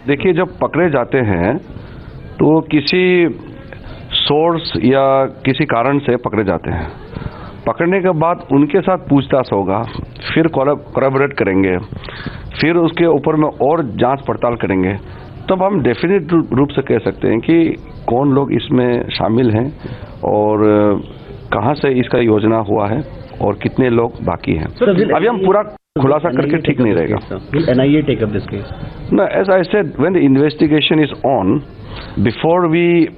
देखिए, जब पकड़े जाते हैं तो किसी सोर्स या किसी कारण से पकड़े जाते हैं। पकड़ने के बाद उनके साथ पूछताछ होगा, फिर कोलैबोरेट करेंगे, फिर उसके ऊपर में और जांच पड़ताल करेंगे, तब हम डेफिनेट रूप से कह सकते हैं कि कौन लोग इसमें शामिल हैं और कहां से इसका योजना हुआ है और कितने लोग बाकी हैं। अभी हम पूरा खुलासा करके ठीक नहीं रहेगा। NIA take up this case? No, as I said, when the investigation is on, before we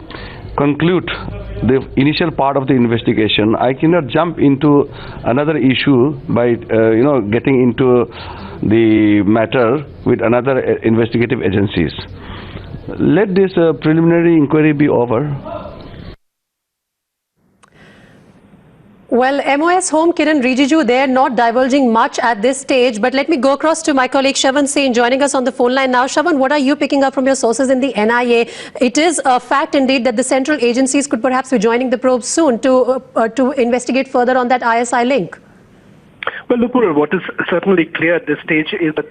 conclude the initial part of the investigation, I cannot jump into another issue by getting into the matter with another investigative agencies. Let this preliminary inquiry be over. Well, MOS Home Kiran Rijiju, they're not divulging much at this stage, but let me go across to my colleague Shravan Singh joining us on the phone line now. Shravan, what are you picking up from your sources in the NIA? It is a fact indeed that the central agencies could perhaps be joining the probe soon to investigate further on that ISI link. Well, Nupur, what is certainly clear at this stage is that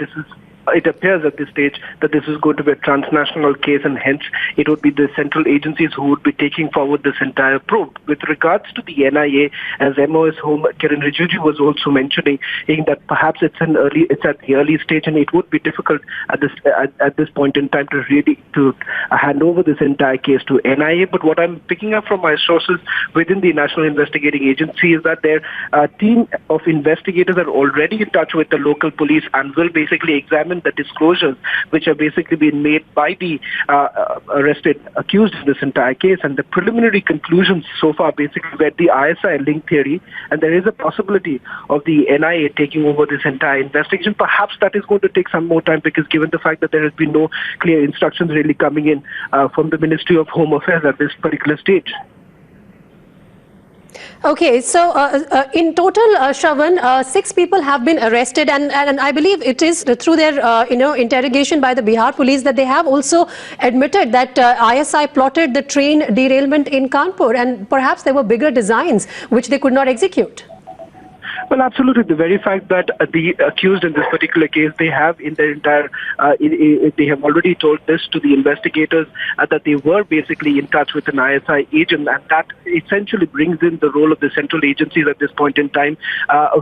it appears at this stage that this is going to be a transnational case, and hence it would be the central agencies who would be taking forward this entire probe. With regards to the NIA, as MOS Home Kiran Rijiju was also mentioning, that perhaps it's at the early stage, and it would be difficult at this point in time to really hand over this entire case to NIA. But what I'm picking up from my sources within the National Investigating Agency is that their team of investigators are already in touch with the local police and will basically examine the disclosures which are basically being made by the arrested accused in this entire case, and the preliminary conclusions so far basically were the ISI link theory, and there is a possibility of the NIA taking over this entire investigation. Perhaps that is going to take some more time, because given the fact that there has been no clear instructions really coming in from the Ministry of Home Affairs at this particular stage. Okay, so in total, Shravan, 6 people have been arrested, and I believe it is through their interrogation by the Bihar police that they have also admitted that ISI plotted the train derailment in Kanpur, and perhaps there were bigger designs which they could not execute. Well, absolutely. The very fact that the accused in this particular case, they have in their entire, they have already told this to the investigators that they were basically in touch with an ISI agent, and that essentially brings in the role of the central agencies at this point in time,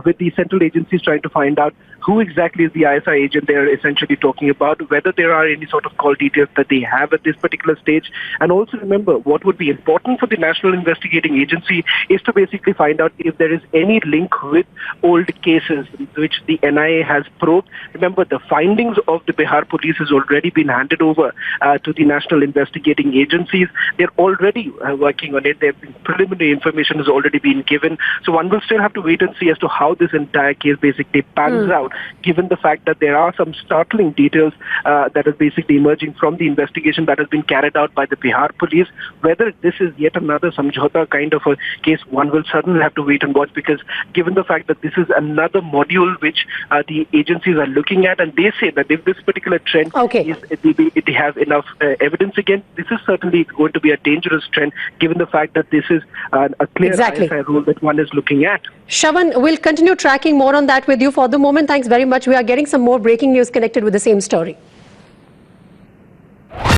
with the central agencies trying to find out who exactly is the ISI agent they are essentially talking about, whether there are any sort of call details that they have at this particular stage. And also remember, what would be important for the National Investigating Agency is to basically find out if there is any link with old cases which the NIA has probed. Remember, the findings of the Bihar police has already been handed over to the National Investigating Agencies. They're already working on it. Preliminary information has already been given. So one will still have to wait and see as to how this entire case basically pans out, given the fact that there are some startling details that are basically emerging from the investigation that has been carried out by the Bihar police. Whether this is yet another samjhota kind of a case, one will certainly have to wait and watch, because given the fact that this is another module which the agencies are looking at, and they say that if this particular trend is, they have enough evidence again, this is certainly going to be a dangerous trend, given the fact that this is a clear ISI rule that one is looking at. Shravan, we'll continue tracking more on that with you. For the moment, thanks very much. We are getting some more breaking news connected with the same story.